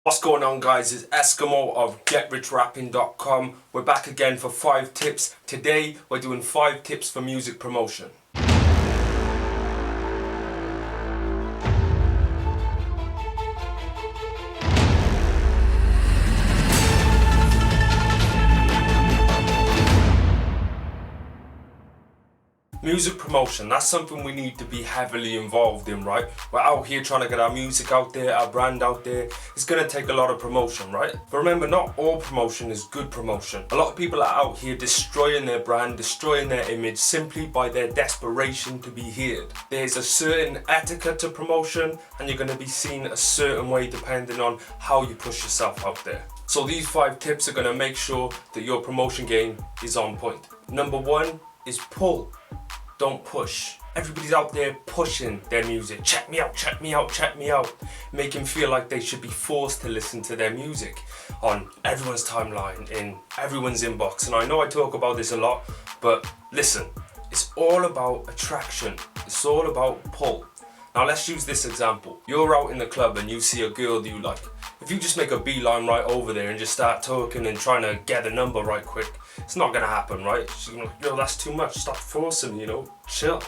What's going on, guys? It's Eskimo of GetRichRapping.com. We're back again for 5 tips. Today we're doing 5 tips for music promotion. Music promotion, that's something we need to be heavily involved in, right? We're out here trying to get our music out there, our brand out there. It's going to take a lot of promotion, right? But remember, not all promotion is good promotion. A lot of people are out here destroying their brand, destroying their image simply by their desperation to be heard. There's a certain etiquette to promotion, and you're going to be seen a certain way depending on how you push yourself out there. So these 5 tips are going to make sure that your promotion game is on point. Number 1 is pull. Don't push. Everybody's out there pushing their music. Check me out, check me out, check me out. Make them feel like they should be forced to listen to their music on everyone's timeline, in everyone's inbox. And I know I talk about this a lot, but listen, it's all about attraction. It's all about pull. Now let's use this example. You're out in the club and you see a girl that you like. If you just make a beeline right over there and just start talking and trying to get the number right quick, it's not gonna happen, right? She's gonna be like, yo, that's too much, stop forcing, chill.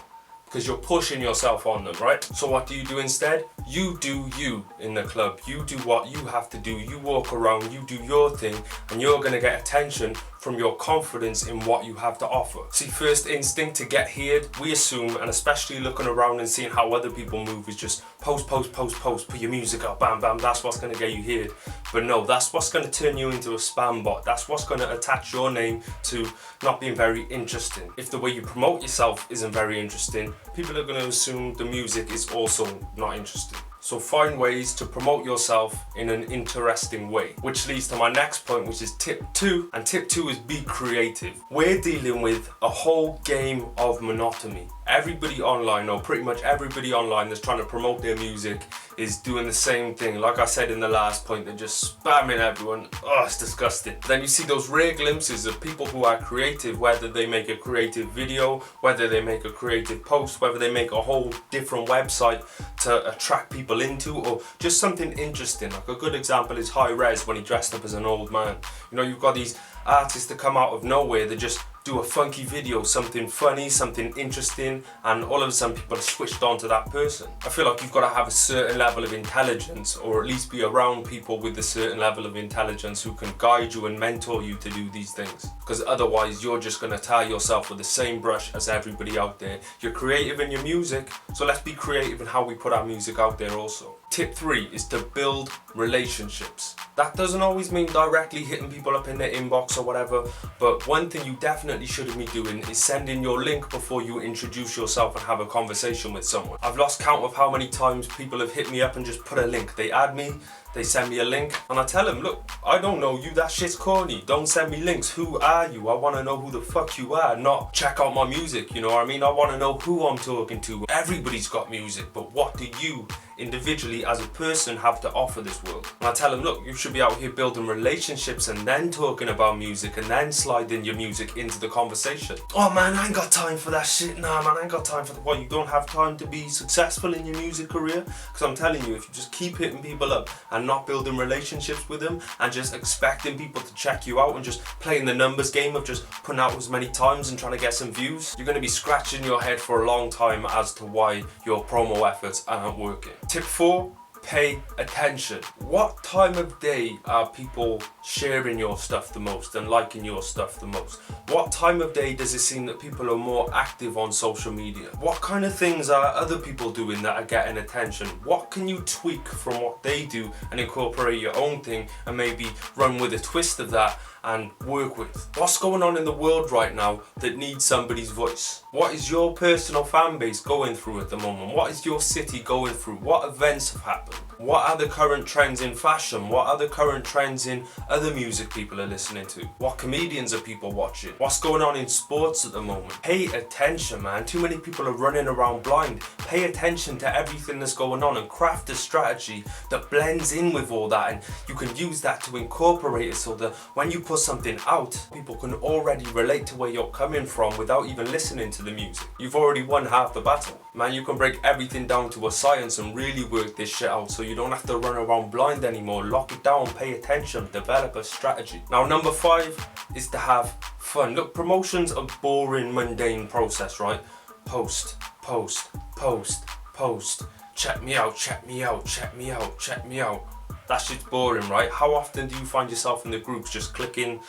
Because you're pushing yourself on them, right? So what do you do instead? You do you in the club. You do what you have to do. You walk around, you do your thing, and you're gonna get attention from your confidence in what you have to offer. See, first instinct to get heard, we assume, and especially looking around and seeing how other people move, is just post, put your music up, bam, bam, that's what's gonna get you heard. But no, that's what's gonna turn you into a spam bot. That's what's gonna attach your name to not being very interesting. If the way you promote yourself isn't very interesting, people are gonna assume the music is also not interesting. So find ways to promote yourself in an interesting way. Which leads to my next point, which is tip 2. And tip 2 is be creative. We're dealing with a whole game of monotony. Everybody online, or pretty much everybody online that's trying to promote their music, is doing the same thing. Like I said in the last point, they're just spamming everyone. Oh, it's disgusting. Then you see those rare glimpses of people who are creative, whether they make a creative video, whether they make a creative post, whether they make a whole different website to attract people into, or just something interesting. Like a good example is High Res when he dressed up as an old man. You've got these artists that come out of nowhere, they just do a funky video, something funny, something interesting, and all of a sudden people are switched on to that person. I feel like you've got to have a certain level of intelligence, or at least be around people with a certain level of intelligence who can guide you and mentor you to do these things. Because otherwise you're just going to tie yourself with the same brush as everybody out there. You're creative in your music, so let's be creative in how we put our music out there also. Tip 3 is to build relationships. That doesn't always mean directly hitting people up in their inbox or whatever, but one thing you definitely shouldn't be doing is sending your link before you introduce yourself and have a conversation with someone. I've lost count of how many times people have hit me up and just put a link. They add me, they send me a link, and I tell them, look, I don't know you, that shit's corny. Don't send me links. Who are you? I want to know who the fuck you are, not check out my music, you know what I mean? I want to know who I'm talking to. Everybody's got music, but what do you individually as a person have to offer this world? And I tell them, look, you should be out here building relationships and then talking about music and then sliding your music into the conversation. Oh man, I ain't got time for that shit. Nah man, I ain't got time for that. What, you don't have time to be successful in your music career? Because I'm telling you, if you just keep hitting people up and not building relationships with them and just expecting people to check you out and just playing the numbers game of just putting out as many times and trying to get some views, you're going to be scratching your head for a long time as to why your promo efforts aren't working. Tip 4, pay attention. What time of day are people sharing your stuff the most and liking your stuff the most? What time of day does it seem that people are more active on social media? What kind of things are other people doing that are getting attention? What can you tweak from what they do and incorporate your own thing and maybe run with a twist of that and work with? What's going on in the world right now that needs somebody's voice? What is your personal fan base going through at the moment? What is your city going through? What events have happened? What are the current trends in fashion? What are the current trends in other music people are listening to? What comedians are people watching? What's going on in sports at the moment? Pay attention, man. Too many people are running around blind. Pay attention to everything that's going on and craft a strategy that blends in with all that, and you can use that to incorporate it so that when you put something out, people can already relate to where you're coming from without even listening to the music. You've already won half the battle. Man, you can break everything down to a science and really work this shit out so you don't have to run around blind anymore. Lock it down, pay attention, develop a strategy. Now, number 5 is to have fun. Look, promotion's a boring, mundane process, right? Post, post, post, post. Check me out, check me out, check me out, check me out. That shit's boring, right? How often do you find yourself in the groups just clicking,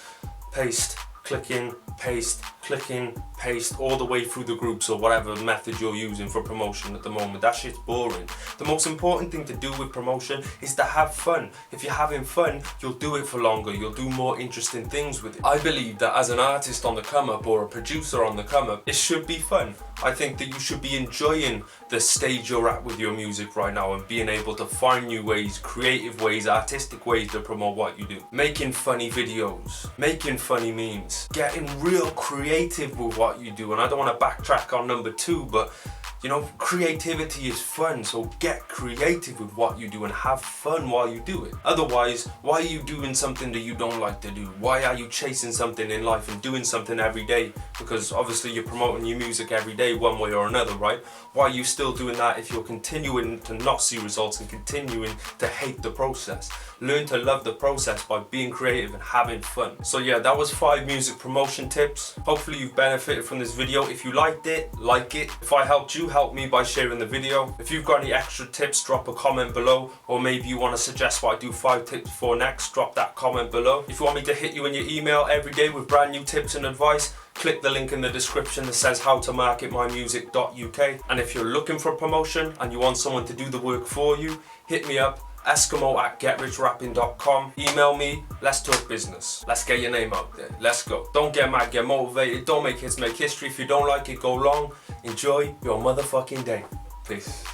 paste, clicking, paste, clicking, paste, all the way through the groups or whatever method you're using for promotion at the moment? That shit's boring. The most important thing to do with promotion is to have fun. If you're having fun, you'll do it for longer. You'll do more interesting things with it. I believe that as an artist on the come up or a producer on the come up, it should be fun. I think that you should be enjoying the stage you're at with your music right now and being able to find new ways, creative ways, artistic ways to promote what you do. Making funny videos, making funny memes, getting real creative with what you do. And I don't want to backtrack on number 2, but you know, creativity is fun, so get creative with what you do and have fun while you do it. Otherwise, why are you doing something that you don't like to do? Why are you chasing something in life and doing something every day? Because obviously you're promoting your music every day one way or another, right? Why are you still doing that if you're continuing to not see results and continuing to hate the process? Learn to love the process by being creative and having fun. So yeah, that was 5 music promotion tips. Hopefully you've benefited from this video. If you liked it, like it. If I helped you, help me by sharing the video. If you've got any extra tips, drop a comment below, or maybe you want to suggest what I do 5 tips for next, drop that comment below. If you want me to hit you in your email every day with brand new tips and advice, click the link in the description that says howtomarketmymusic.uk. And if you're looking for promotion and you want someone to do the work for you, hit me up, Eskimo@getrichrapping.com. Email me, let's talk business. Let's get your name out there. Let's go. Don't get mad, get motivated. Don't make hits, make history. If you don't like it, go long. Enjoy your motherfucking day. Peace.